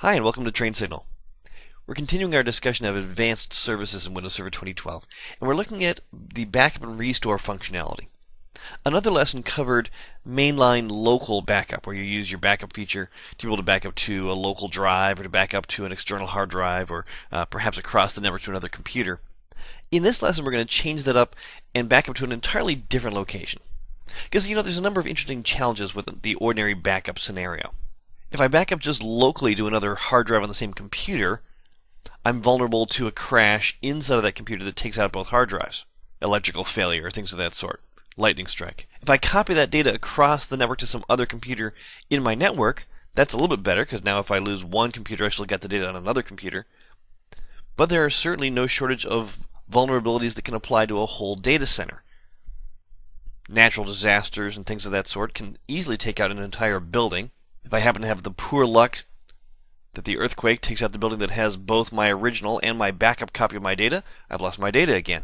Hi, and welcome to Train Signal. We're continuing our discussion of advanced services in Windows Server 2012, and we're looking at the backup and restore functionality. Another lesson covered mainline local backup, where you use your backup feature to be able to back up to a local drive or to back up to an external hard drive or perhaps across the network to another computer. In this lesson, we're going to change that up and back up to an entirely different location. Because, there's a number of interesting challenges with the ordinary backup scenario. If I back up just locally to another hard drive on the same computer, I'm vulnerable to a crash inside of that computer that takes out both hard drives. Electrical failure, things of that sort. Lightning strike. If I copy that data across the network to some other computer in my network, that's a little bit better, because now if I lose one computer, I still got the data on another computer. But there are certainly no shortage of vulnerabilities that can apply to a whole data center. Natural disasters and things of that sort can easily take out an entire building. If I happen to have the poor luck that the earthquake takes out the building that has both my original and my backup copy of my data, I've lost my data again.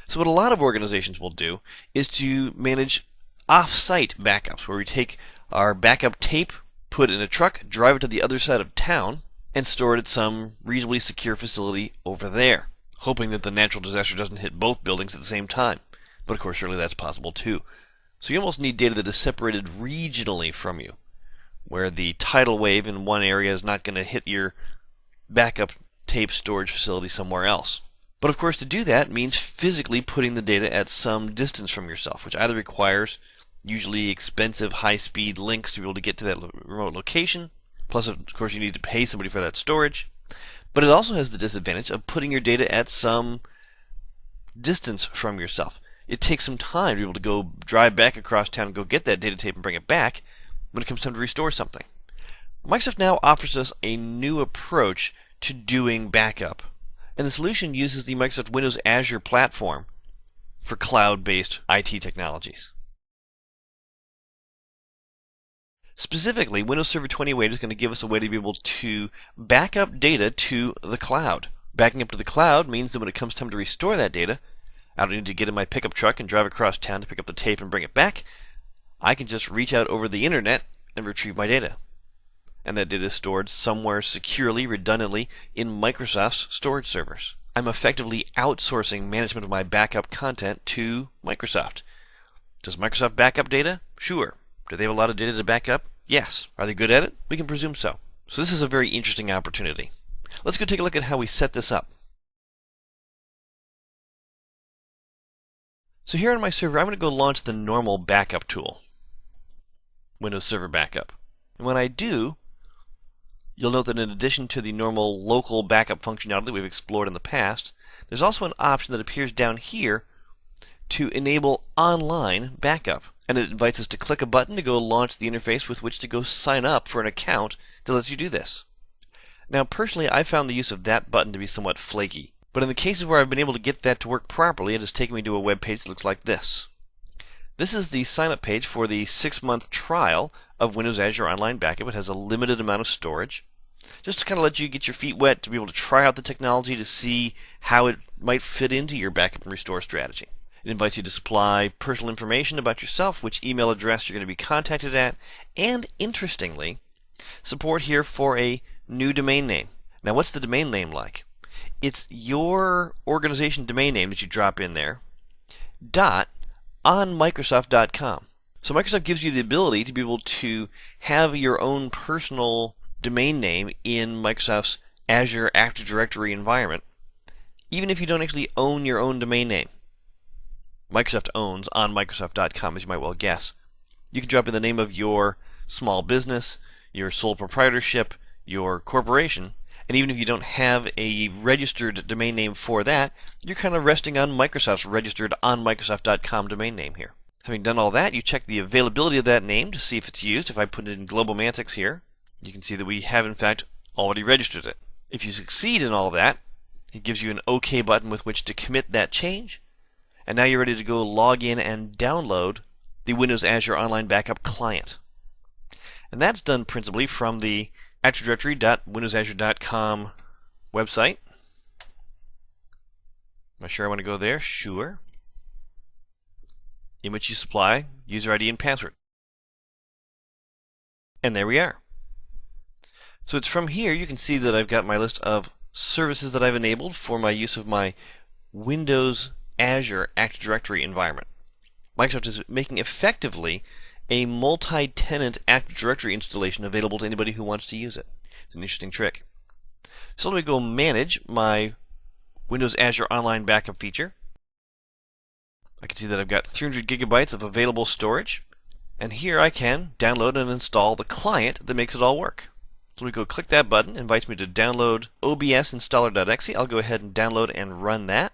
So what a lot of organizations will do is to manage off-site backups, where we take our backup tape, put it in a truck, drive it to the other side of town, and store it at some reasonably secure facility over there, hoping that the natural disaster doesn't hit both buildings at the same time. But of course, certainly that's possible too. So you almost need data that is separated regionally from you, where the tidal wave in one area is not going to hit your backup tape storage facility somewhere else. But of course, to do that means physically putting the data at some distance from yourself, which either requires usually expensive high-speed links to be able to get to that remote location, plus of course you need to pay somebody for that storage, but it also has the disadvantage of putting your data at some distance from yourself. It takes some time to be able to go drive back across town and go get that data tape and bring it back when it comes time to restore something. Microsoft now offers us a new approach to doing backup, and the solution uses the Microsoft Windows Azure platform for cloud-based IT technologies. Specifically, Windows Server 2008 is going to give us a way to be able to back up data to the cloud. Backing up to the cloud means that when it comes time to restore that data, I don't need to get in my pickup truck and drive across town to pick up the tape and bring it back. I can just reach out over the internet and retrieve my data. And that data is stored somewhere securely, redundantly, in Microsoft's storage servers. I'm effectively outsourcing management of my backup content to Microsoft. Does Microsoft back up data? Sure. Do they have a lot of data to back up? Yes. Are they good at it? We can presume so. So this is a very interesting opportunity. Let's go take a look at how we set this up. So here on my server, I'm going to go launch the normal backup tool, Windows Server Backup. And when I do, you'll note that in addition to the normal local backup functionality that we've explored in the past, there's also an option that appears down here to enable online backup. And it invites us to click a button to go launch the interface with which to go sign up for an account that lets you do this. Now, personally, I found the use of that button to be somewhat flaky. But in the cases where I've been able to get that to work properly, it has taken me to a web page that looks like this. This is the sign-up page for the 6-month trial of Windows Azure Online Backup. It has a limited amount of storage, just to kind of let you get your feet wet to be able to try out the technology to see how it might fit into your backup and restore strategy. It invites you to supply personal information about yourself, which email address you're going to be contacted at, and interestingly, support here for a new domain name. Now, what's the domain name like? It's your organization domain name that you drop in there, .onmicrosoft.com. So Microsoft gives you the ability to be able to have your own personal domain name in Microsoft's Azure Active Directory environment, even if you don't actually own your own domain name. Microsoft owns onmicrosoft.com, as you might well guess. You can drop in the name of your small business, your sole proprietorship, your corporation, and even if you don't have a registered domain name for that, you're kind of resting on Microsoft's registered onmicrosoft.com domain name here. Having done all that, you check the availability of that name to see if it's used. If I put it in Globomantics here, you can see that we have in fact already registered it. If you succeed in all that, it gives you an OK button with which to commit that change, and now you're ready to go log in and download the Windows Azure Online Backup client. And that's done principally from the activedirectory.windowsazure.com website. Am I sure I want to go there? Sure. In which you supply user ID and password. And there we are. So it's from here you can see that I've got my list of services that I've enabled for my use of my Windows Azure Active Directory environment. Microsoft is making effectively a multi-tenant Active Directory installation available to anybody who wants to use it. It's an interesting trick. So let me go manage my Windows Azure Online Backup feature. I can see that I've got 300 gigabytes of available storage, and here I can download and install the client that makes it all work. So we go click that button, invites me to download obsinstaller.exe. I'll go ahead and download and run that.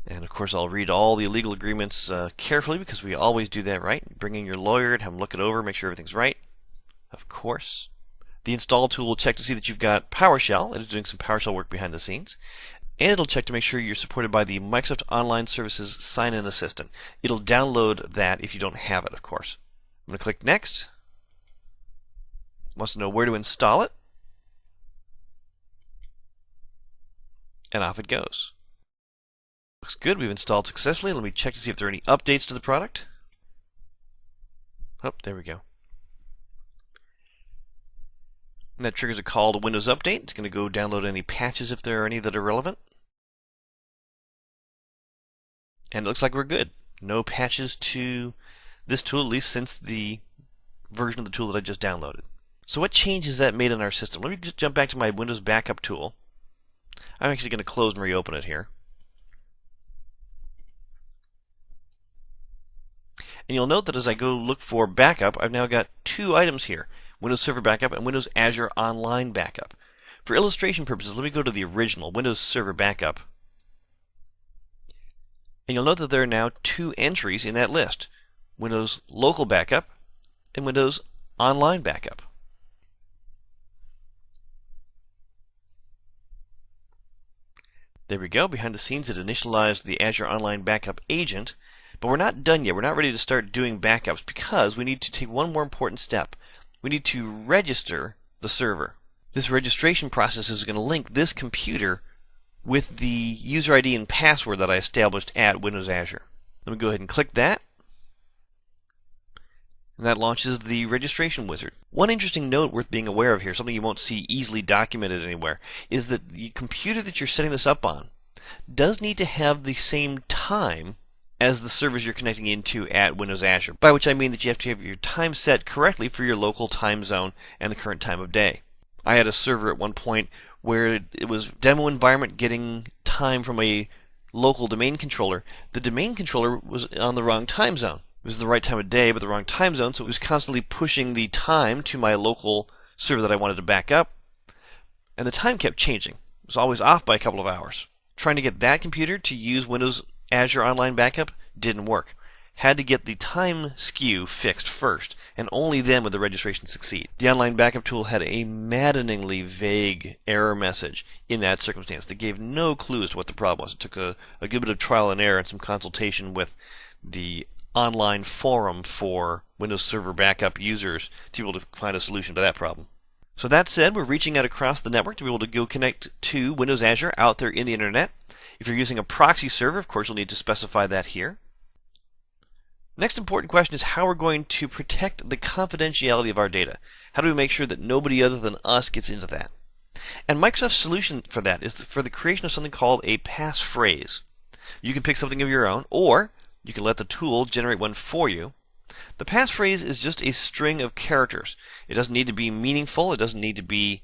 And of course I'll read all the legal agreements carefully, because we always do that, right? Bring in your lawyer and have them look it over, make sure everything's right. Of course. The install tool will check to see that you've got PowerShell. It is doing some PowerShell work behind the scenes. And it'll check to make sure you're supported by the Microsoft Online Services Sign-In Assistant. It'll download that if you don't have it, of course. I'm going to click Next. It wants to know where to install it. And off it goes. Looks good. We've installed successfully. Let me check to see if there are any updates to the product. Oh, there we go. And that triggers a call to Windows Update. It's going to go download any patches if there are any that are relevant. And it looks like we're good. No patches to this tool, at least since the version of the tool that I just downloaded. So what changes that made in our system? Let me just jump back to my Windows Backup tool. I'm actually going to close and reopen it here. And you'll note that as I go look for backup, I've now got two items here. Windows Server Backup and Windows Azure Online Backup. For illustration purposes, let me go to the original, Windows Server Backup. And you'll note that there are now two entries in that list. Windows Local Backup and Windows Online Backup. There we go. Behind the scenes, it initialized the Azure Online Backup agent. But we're not done yet. We're not ready to start doing backups because we need to take one more important step. We need to register the server. This registration process is going to link this computer with the user ID and password that I established at Windows Azure. Let me go ahead and click that. And that launches the registration wizard. One interesting note worth being aware of here, something you won't see easily documented anywhere, is that the computer that you're setting this up on does need to have the same time as the servers you're connecting into at Windows Azure, by which I mean that you have to have your time set correctly for your local time zone and the current time of day. I had a server at one point where it was demo environment getting time from a local domain controller. The domain controller was on the wrong time zone. It was the right time of day, but the wrong time zone, so it was constantly pushing the time to my local server that I wanted to back up, and the time kept changing. It was always off by a couple of hours. Trying to get that computer to use Windows Azure Online Backup didn't work. Had to get the time skew fixed first, and only then would the registration succeed. The Online Backup tool had a maddeningly vague error message in that circumstance that gave no clue as to what the problem was. It took a good bit of trial and error and some consultation with the online forum for Windows Server Backup users to be able to find a solution to that problem. So that said, we're reaching out across the network to be able to go connect to Windows Azure out there in the internet. If you're using a proxy server, of course, you'll need to specify that here. Next important question is how we're going to protect the confidentiality of our data. How do we make sure that nobody other than us gets into that? And Microsoft's solution for that is for the creation of something called a passphrase. You can pick something of your own, or you can let the tool generate one for you. The passphrase is just a string of characters. It doesn't need to be meaningful. It doesn't need to be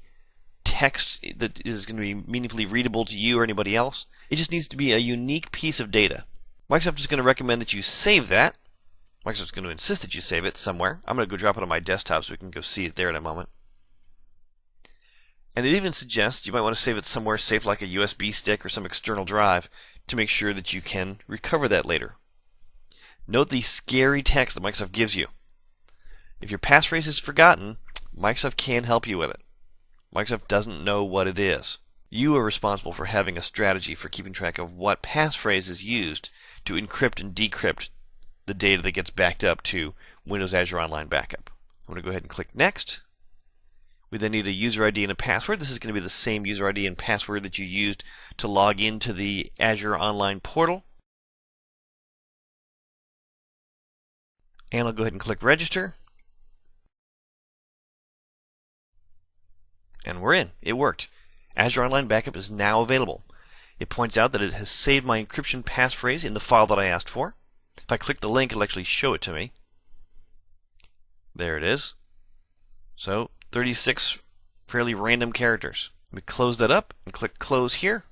text that is going to be meaningfully readable to you or anybody else. It just needs to be a unique piece of data. Microsoft is going to recommend that you save that. Microsoft's going to insist that you save it somewhere. I'm going to go drop it on my desktop so we can go see it there in a moment. And it even suggests you might want to save it somewhere safe like a USB stick or some external drive to make sure that you can recover that later. Note the scary text that Microsoft gives you. If your passphrase is forgotten, Microsoft can help you with it. Microsoft doesn't know what it is. You are responsible for having a strategy for keeping track of what passphrase is used to encrypt and decrypt the data that gets backed up to Windows Azure Online Backup. I'm going to go ahead and click Next. We then need a user ID and a password. This is going to be the same user ID and password that you used to log into the Azure Online portal. And I'll go ahead and click Register. And we're in. It worked. Azure Online Backup is now available. It points out that it has saved my encryption passphrase in the file that I asked for. If I click the link, it'll actually show it to me. There it is. So 36 fairly random characters. Let me close that up and click close here.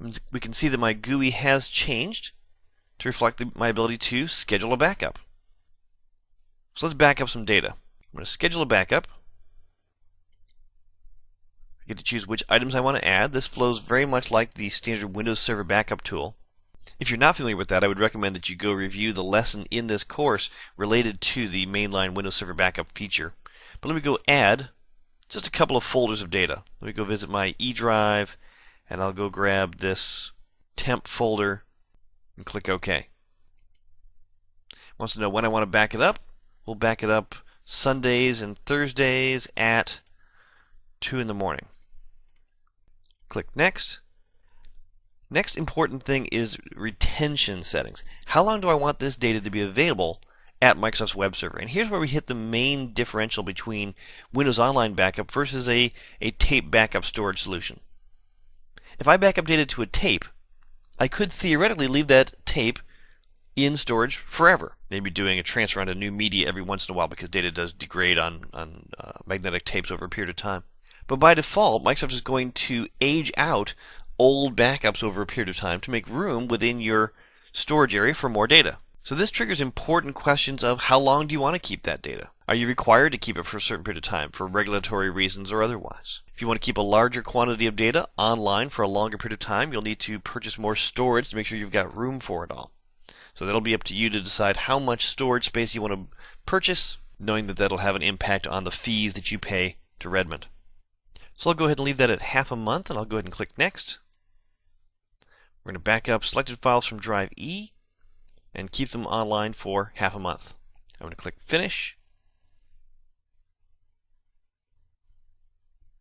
And we can see that my GUI has changed to reflect my ability to schedule a backup. So let's back up some data. I'm going to schedule a backup. I get to choose which items I want to add. This flows very much like the standard Windows Server Backup tool. If you're not familiar with that, I would recommend that you go review the lesson in this course related to the mainline Windows Server Backup feature. But let me go add just a couple of folders of data. Let me go visit my E drive, and I'll go grab this temp folder and click OK. It wants to know when I want to back it up. We'll back it up Sundays and Thursdays at 2 in the morning. Click Next. Next important thing is retention settings. How long do I want this data to be available at Microsoft's web server? And here's where we hit the main differential between Windows Online Backup versus a tape backup storage solution. If I back up data to a tape, I could theoretically leave that tape in storage forever. Maybe doing a transfer onto new media every once in a while because data does degrade on magnetic tapes over a period of time. But by default, Microsoft is going to age out old backups over a period of time to make room within your storage area for more data. So this triggers important questions of how long do you want to keep that data? Are you required to keep it for a certain period of time for regulatory reasons or otherwise? If you want to keep a larger quantity of data online for a longer period of time, you'll need to purchase more storage to make sure you've got room for it all. So that'll be up to you to decide how much storage space you want to purchase, knowing that that'll have an impact on the fees that you pay to Redmond. So I'll go ahead and leave that at half a month, and I'll go ahead and click Next. We're going to back up selected files from Drive E and keep them online for half a month. I'm going to click Finish.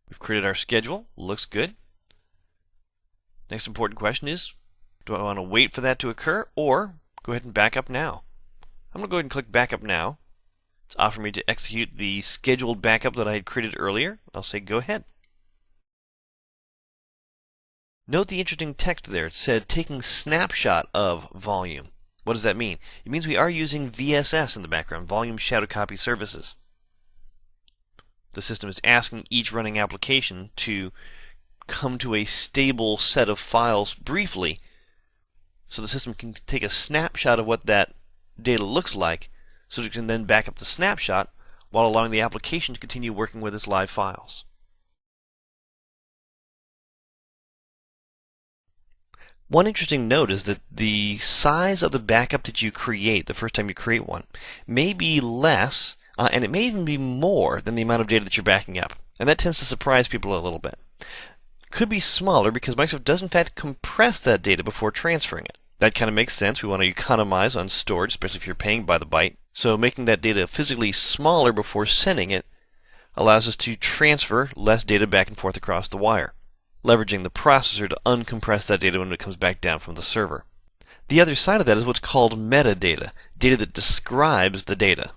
We've created our schedule. Looks good. Next important question is, do I want to wait for that to occur or go ahead and back up now? I'm going to go ahead and click Backup Now. It's offering me to execute the scheduled backup that I had created earlier. I'll say go ahead. Note the interesting text there. It said taking snapshot of volume. What does that mean? It means we are using VSS in the background, Volume Shadow Copy Services. The system is asking each running application to come to a stable set of files briefly, so the system can take a snapshot of what that data looks like, so it can then back up the snapshot while allowing the application to continue working with its live files. One interesting note is that the size of the backup that you create the first time you create one may be less, and it may even be more than the amount of data that you're backing up. And that tends to surprise people a little bit. It could be smaller because Microsoft does in fact compress that data before transferring it. That kind of makes sense. We want to economize on storage, especially if you're paying by the byte. So making that data physically smaller before sending it allows us to transfer less data back and forth across the wire, leveraging the processor to uncompress that data when it comes back down from the server. The other side of that is what's called metadata, data that describes the data.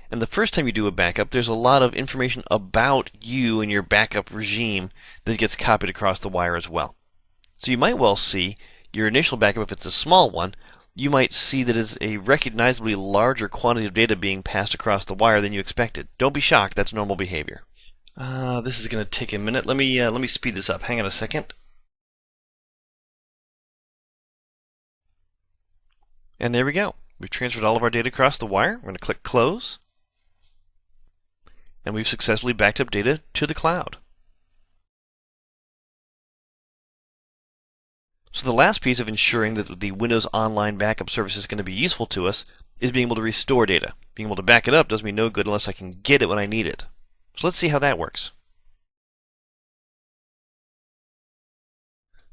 And the first time you do a backup, there's a lot of information about you and your backup regime that gets copied across the wire as well. So you might well see your initial backup, if it's a small one, you might see that it's a recognizably larger quantity of data being passed across the wire than you expected. Don't be shocked, that's normal behavior. This is going to take a minute. Let me speed this up. Hang on a second. And there we go. We've transferred all of our data across the wire. We're going to click Close. And we've successfully backed up data to the cloud. So the last piece of ensuring that the Windows Online Backup service is going to be useful to us is being able to restore data. Being able to back it up does me no good unless I can get it when I need it. So let's see how that works.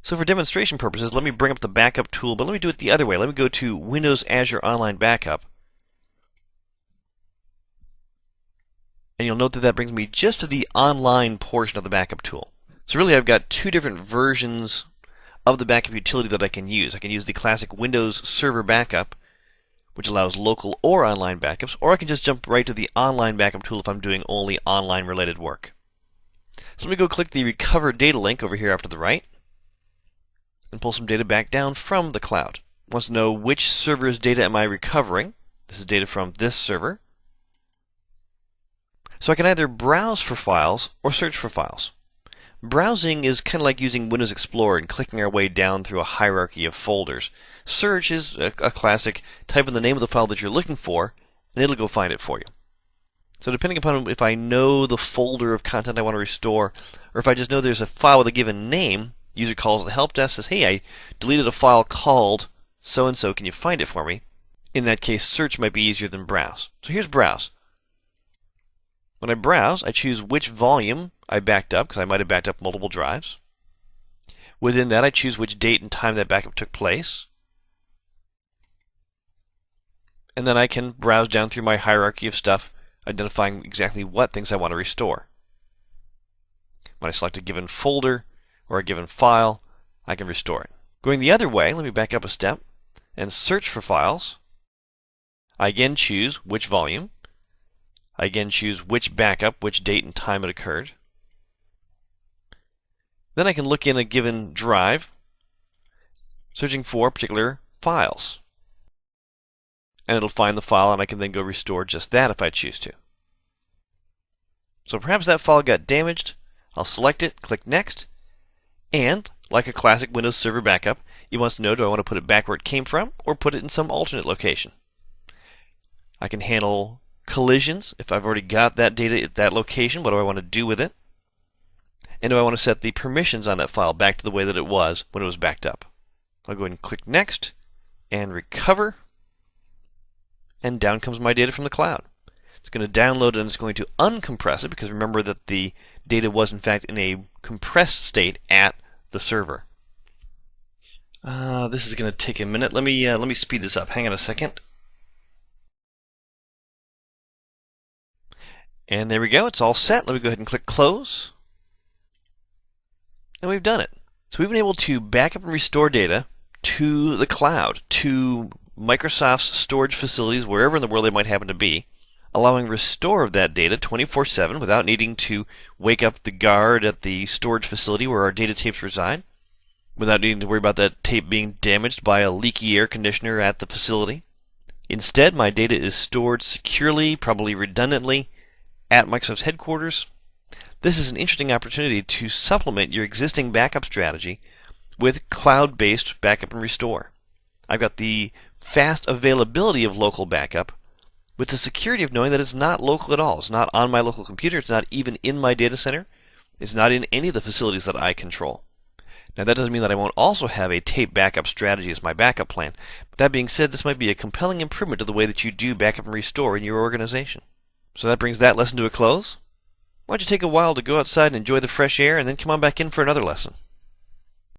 So for demonstration purposes, let me bring up the backup tool, but let me do it the other way. Let me go to Windows Azure Online Backup. And you'll note that that brings me just to the online portion of the backup tool. So really I've got two different versions of the backup utility that I can use. I can use the classic Windows Server Backup, which allows local or online backups, or I can just jump right to the online backup tool if I'm doing only online related work. So let me go click the Recover Data link over here off to the right and pull some data back down from the cloud. It wants to know which server's data am I recovering. This is data from this server. So I can either browse for files or search for files. Browsing is kind of like using Windows Explorer and clicking our way down through a hierarchy of folders. Search is a classic. Type in the name of the file that you're looking for, and it'll go find it for you. So depending upon if I know the folder of content I want to restore, or if I just know there's a file with a given name, user calls the help desk, says, hey, I deleted a file called so-and-so, can you find it for me? In that case, search might be easier than browse. So here's browse. When I browse, I choose which volume I backed up, because I might have backed up multiple drives. Within that, I choose which date and time that backup took place. And then I can browse down through my hierarchy of stuff, identifying exactly what things I want to restore. When I select a given folder or a given file, I can restore it. Going the other way, let me back up a step and search for files. I again choose which volume. I again choose which backup, which date and time it occurred. Then I can look in a given drive, searching for particular files. And it'll find the file, and I can then go restore just that if I choose to. So perhaps that file got damaged. I'll select it, click Next, and like a classic Windows Server backup, it wants to know, do I want to put it back where it came from or put it in some alternate location? I can handle collisions. If I've already got that data at that location, what do I want to do with it? And do I want to set the permissions on that file back to the way that it was when it was backed up? I'll go ahead and click Next and Recover, and down comes my data from the cloud. It's going to download and it's going to uncompress it, because remember that the data was in fact in a compressed state at the server. This is going to take a minute. Let me speed this up. Hang on a second. And there we go. It's all set. Let me go ahead and click Close. And we've done it. So we've been able to back up and restore data to the cloud, to Microsoft's storage facilities, wherever in the world they might happen to be, allowing restore of that data 24/7 without needing to wake up the guard at the storage facility where our data tapes reside, without needing to worry about that tape being damaged by a leaky air conditioner at the facility. Instead, my data is stored securely, probably redundantly, at Microsoft's headquarters. This is an interesting opportunity to supplement your existing backup strategy with cloud-based backup and restore. I've got the fast availability of local backup with the security of knowing that it's not local at all. It's not on my local computer. It's not even in my data center. It's not in any of the facilities that I control. Now, that doesn't mean that I won't also have a tape backup strategy as my backup plan. But that being said, this might be a compelling improvement to the way that you do backup and restore in your organization. So that brings that lesson to a close. Why don't you take a while to go outside and enjoy the fresh air, and then come on back in for another lesson.